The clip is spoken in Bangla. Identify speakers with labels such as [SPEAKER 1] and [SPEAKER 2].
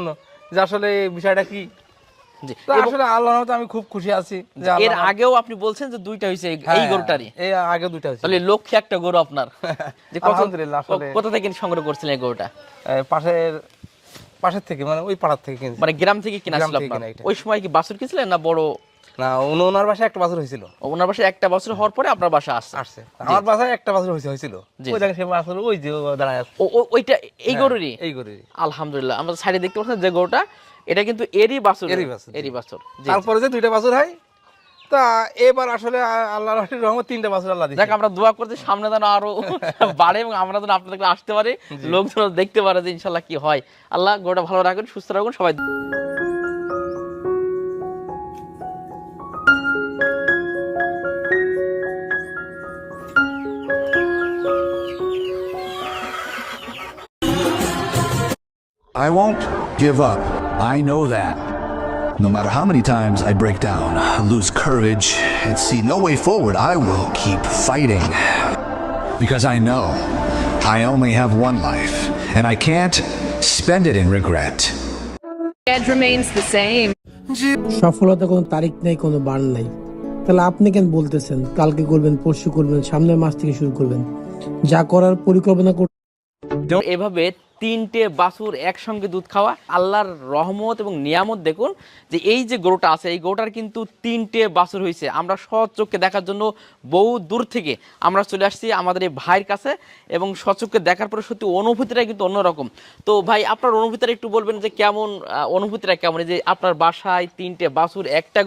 [SPEAKER 1] জন্য যে আসলে এই বিষয়টা কি।
[SPEAKER 2] জি,
[SPEAKER 1] তো আসলে আল্লাহর রহমতে আমি খুব খুশি আছি যে
[SPEAKER 2] এর আগেও আপনি বলছেন যে দুইটা হইছে এই গরুটারই,
[SPEAKER 1] এই আগে দুইটা হয়েছে।
[SPEAKER 2] তাহলে লক্ষ্যে একটা গরু আপনার। যে
[SPEAKER 1] আলহামদুলিল্লাহ। আসলে
[SPEAKER 2] কোথা থেকে সংগ্রহ করছিলেন এই গরুটা?
[SPEAKER 1] পাশের থেকে, মানে ওই পাড়ার থেকে কিনছি,
[SPEAKER 2] মানে গ্রাম থেকে কিনা
[SPEAKER 1] গ্রাম
[SPEAKER 2] ছিল
[SPEAKER 1] থেকে
[SPEAKER 2] আপনার?
[SPEAKER 1] কিনা এটা।
[SPEAKER 2] ওই সময় কি বাছুর কিনছিলেন না বড়?
[SPEAKER 1] না, ওনার বাসায় একটা বাছুর হয়েছিল।
[SPEAKER 2] ওনার বাসায় একটা বছর হওয়ার পরে আপনার বাসা আসছে।
[SPEAKER 1] আমার বাসায় একটা বাছুর হয়েছিল।
[SPEAKER 2] জি,
[SPEAKER 1] ওই দেখেন সে বাছুর ওই যে দাঁড়ায় আছে।
[SPEAKER 2] ওইটা এই গরুরই?
[SPEAKER 1] এই গরুরই।
[SPEAKER 2] আলহামদুলিল্লাহ, আমরা সাইডে দেখতে পাচ্ছেন যে গরুটা, এটা কিন্তু এরই বাছুর। এরই বাছুর। জি,
[SPEAKER 1] তারপরে যে দুইটা বাছুর হয়, তা এবার আসলে আল্লাহর রহমত তিনটা বাছুর আল্লাহ দিয়েছে।
[SPEAKER 2] দেখ আমরা দোয়া করতে সামনে যেন আরো বাড়ে এবং আমরা যেন আপনাদের কাছে আসতে পারি, লোকজন দেখতে পারে যে ইনশাল্লাহ কি হয়। আল্লাহ গরুটা ভালো রাখুন, সুস্থ রাখুন সবাই।
[SPEAKER 3] I won't give up. I know that. No matter how many times I break down, lose courage, and see no way forward, I will keep fighting. Because I know I only have one life, and I can't spend it in regret.
[SPEAKER 4] It remains the same.
[SPEAKER 5] সফলতা কোনো তারিখ নেই, কোনো বার নাই। তাহলে আপনি কেন বলতেছেন কালকে করবেন, পরশু করবেন, সামনের মাস থেকে শুরু করবেন? যা করার পরিকল্পনা
[SPEAKER 2] এভাবে তিনটে বাছুর একসঙ্গে দুধ খাওয়া আল্লাহর রহমত এবং নিয়ামত। দেখুন যে এই যে গরুটা আছে, এই গরুটার কিন্তু তিনটে বাছুর হয়েছে। আমরা সচক্ষে দেখার জন্য বহু দূর থেকে আমরা চলে আসছি আমাদের এই ভাইয়ের কাছে, এবং সচক্ষে দেখার পরে সত্যি অনুভূতিটা কিন্তু অন্যরকম। তো ভাই, আপনার অনুভূতিটা একটু বলবেন যে কেমন অনুভূতিটা কেমন, এই যে আপনার বাসায় তিনটে বাছুর একটা